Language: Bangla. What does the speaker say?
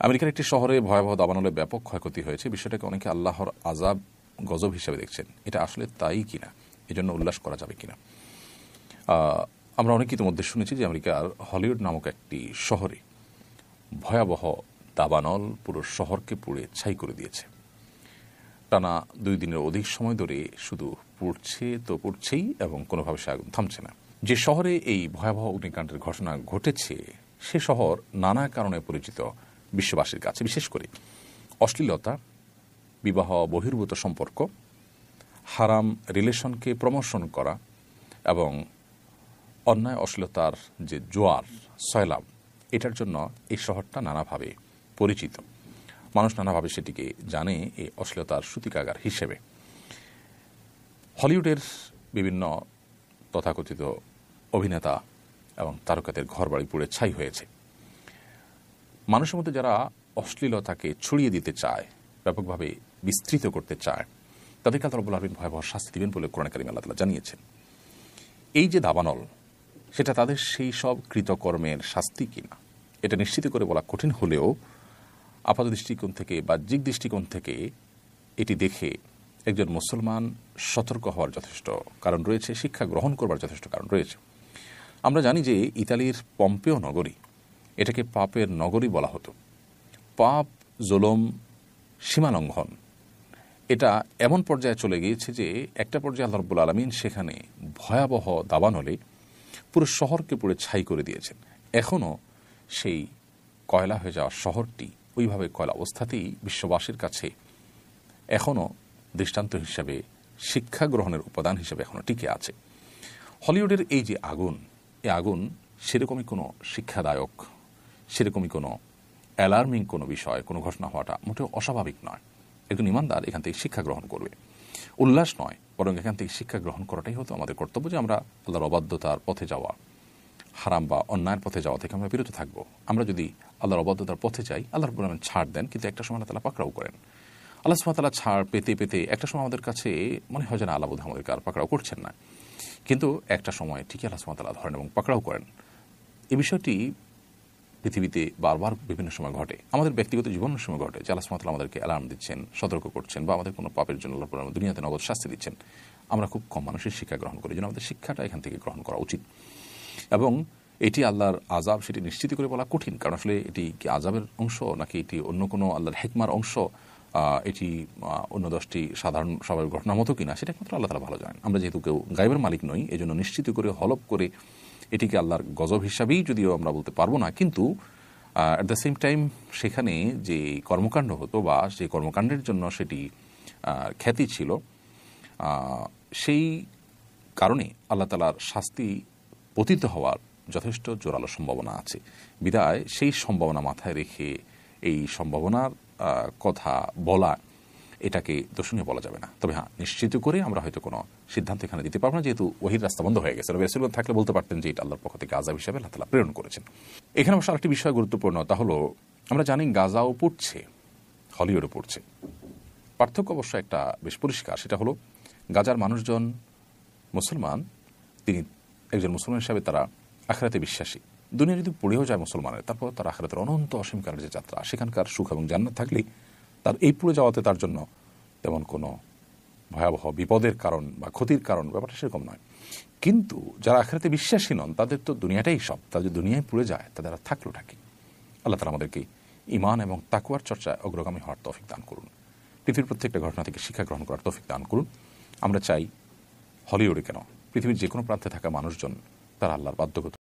আমেরিকার একটি শহরে ভয়াবহ দাবানলে ব্যাপক ক্ষয়ক্ষতি হয়েছে। বিষয়টাকে অনেকে আল্লাহর আযাব, গজব হিসেবে দেখছেন। এটা আসলে তাই কিনা, এজন্য উল্লাস করা যাবে কিনা? আমরা অনেকে ইতিমধ্যে শুনেছি যে আমেরিকার হলিউড নামক একটি শহরে ভয়াবহ দাবানল পুরো শহরকে পুড়ে ছাই করে দিয়েছে। টানা 2 দিনের অধিক সময় ধরে শুধু পুড়ছে তো পুড়ছেই এবং কোনোভাবে সে আগুন থামছে না। যে শহরে এই ভয়াবহ অগ্নিকাণ্ডের ঘটনা ঘটেছে সে শহর নানা কারণে পরিচিত বিশ্ববাসীর কাছে, বিশেষ করে অশ্লীলতা, বিবাহ বহির্ভূত সম্পর্ক, হারাম রিলেশনকে প্রমোশন করা এবং অন্যায় অশ্লীলতার যে জোয়ার সয়লাব, এটার জন্য এই শহরটা নানাভাবে পরিচিত। মানুষ নানাভাবে সেটিকে জানে এই অশ্লীলতার সূতিকাগার হিসেবে। হলিউডের বিভিন্ন তথাকথিত অভিনেতা এবং তারকাদের ঘরবাড়ি পুড়ে ছাই হয়েছে। মানুষের মধ্যে যারা অশ্লীলতাকে ছড়িয়ে দিতে চায়, ব্যাপকভাবে বিস্তৃত করতে চায়, তাদেরকে আল্লাহ রাব্বুল আলামিন ভয়াবহ শাস্তি দিবেন বলে কোরআন কারীমে আল্লাহ তাআলা জানিয়েছেন। এই যে দাবানল, সেটা তাদের সেই সব কৃতকর্মের শাস্তি কিনা এটা নিশ্চিত করে বলা কঠিন হলেও আপাত দৃষ্টিকোণ থেকে, বাহ্যিক দৃষ্টিকোণ থেকে এটি দেখে একজন মুসলমান সতর্ক হওয়ার যথেষ্ট কারণ রয়েছে, শিক্ষা গ্রহণ করবার যথেষ্ট কারণ রয়েছে। আমরা জানি যে ইতালির পম্পেও নগরী, এটাকে পাপের নগরী বলা হতো। পাপ, জুলুম, সীমালঙ্ঘন, এটা এমন পর্যায়ে চলে গিয়েছে যে একটা পর্যায়ে আল্লাহ রাব্বুল আলামিন সেখানে ভয়াবহ দাবানলে পুরো শহরকে পুরো ছাই করে দিয়েছেন। এখনও সেই কয়লা হয়ে যাওয়া শহরটি ওইভাবে কয়লা অবস্থাতেই বিশ্ববাসীর কাছে এখনও দৃষ্টান্ত হিসাবে, শিক্ষা গ্রহণের উপাদান হিসেবে এখনও টিকে আছে। হলিউডের এই যে আগুন, এই আগুন সেরকমই কোনো শিক্ষাদায়ক, সেরকমই কোনো অ্যালার্মিং কোনো বিষয়, কোনো ঘটনা হওয়াটা মোটেও অস্বাভাবিক নয়। একজন ইমানদার এখান থেকে শিক্ষা গ্রহণ করবে, উল্লাস নয়, বরং এখান থেকে শিক্ষা গ্রহণ করাটাই হতো আমাদের কর্তব্য, যে আমরা আল্লাহর অবাধ্যতার পথে যাওয়া, হারাম বা অন্যায়ের পথে যাওয়া থেকে আমরা বিরত থাকবো। আমরা যদি আল্লাহর অবাধ্যতার পথে যাই, আল্লাহ রাব্বুল আলামিন ছাড় দেন, কিন্তু একটা সময় আল্লাহ তাআলা পাকড়াও করেন। আল্লাহ সুবহানাহু ওয়া তাআলা ছাড় পেতে পেতে একটা সময় আমাদের কাছে মনে হয় যেন আল্লাহ বোধহয় আমাদেরকে আর পাকড়াও করছেন না, কিন্তু একটা সময় ঠিকই আল্লাহ সুবহানাহু ওয়া তাআলা ধরেন এবং পাকড়াও করেন। এই বিষয়টি পৃথিবীতে বারবার বিভিন্ন সময় ঘটে, আমাদের ব্যক্তিগত জীবনের সময় ঘটে, যে আল্লাহ সুবহানাহু ওয়া তাআলা আমাদেরকে অ্যালার্ম দিচ্ছেন, সতর্ক করছেন, বা আমাদের কোনো পাপের জন্য আল্লাহ রাব্বুল আলামিন দুনিয়াতে নগদ শাস্তি দিচ্ছেন। আমরা খুব কম মানুষের শিক্ষা গ্রহণ করি, যেন আমাদের শিক্ষাটা এখান থেকে গ্রহণ করা উচিত। এবং এটি আল্লাহর আযাব সেটি নিশ্চিত করে বলা কঠিন, কারণ আসলে এটি কি আযাবের অংশ নাকি এটি অন্য কোনো আল্লাহর হিকমার অংশ, এটি অন্য 10টি সাধারণ স্বাভাবিক ঘটনার মতো কিনা সেটা একমাত্র আল্লাহ তাআলা ভালো জানেন। আমরা যেহেতু কেউ গায়েবের মালিক নই, এই জন্য নিশ্চিত করে হলফ করে এটিকে আল্লাহর গজব হিসাবেই যদিও আমরা বলতে পারবো না, কিন্তু অ্যাট দ্য সেম টাইম সেখানে যে কর্মকাণ্ড হতো বা সেই কর্মকাণ্ডের জন্য সেটি খ্যাতি ছিল, সেই কারণে আল্লাহ তাআলার শাস্তি পতিত হওয়ার যথেষ্ট জোরালো সম্ভাবনা আছে। বিধায় সেই সম্ভাবনা মাথায় রেখে এই সম্ভাবনার কথা বলা, এটাকে দোষণীয় বলা যাবে না। তবে হ্যাঁ, নিশ্চিত করে আমরা হয়তো কোনো সিদ্ধান্ত এখানে দিতে পারবো না, যেহেতু ওহীর রাস্তা বন্ধ হয়ে গেছে। রাসূলুল্লাহ থাকলে বলতে পারতেন যে এটা আল্লাহর পক্ষ থেকে আযাব হিসেবে আল্লাহ তাআলা প্রেরণ করেছেন। এখানে অবশ্য আরেকটি বিষয় গুরুত্বপূর্ণ, তা হলো আমরা জানি গাজাও পড়ছে, হলিউডও পড়ছে। পার্থক্য অবশ্য একটা বেশ পরিষ্কার, সেটা হলো গাজার মানুষজন মুসলমান, তিনি একজন মুসলমান হিসাবে তারা আখিরাতে বিশ্বাসী। দুনিয়া যদি পড়েও যায় মুসলমানের, তারপর তার আখিরাতের অনন্ত অসীমকালের যে যাত্রা, সেখানকার সুখ এবং জান্নাত থাকলেই তার এই পুড়ে যাওয়াতে তার জন্য তেমন কোনো ভয়াবহ বিপদের কারণ বা ক্ষতির কারণ ব্যাপারটা সেরকম নয়। কিন্তু যারা আখিরাতে বিশ্বাসী নন, তাদের তো দুনিয়াটাই সব, তারা যদি দুনিয়ায় পুড়ে যায় তাদের আর থাকলোটা কি? আল্লাহ তাআলা আমাদেরকে ঈমান এবং তাকওয়ার চর্চায় অগ্রগামী হওয়ার তৌফিক দান করুন। পৃথিবীর প্রত্যেকটা ঘটনা থেকে শিক্ষা গ্রহণ করার তৌফিক দান করুন। আমরা চাই হলিউডে কেন, পৃথিবীর যে কোনো প্রান্তে থাকা মানুষজন তারা আল্লাহর বাধ্যগত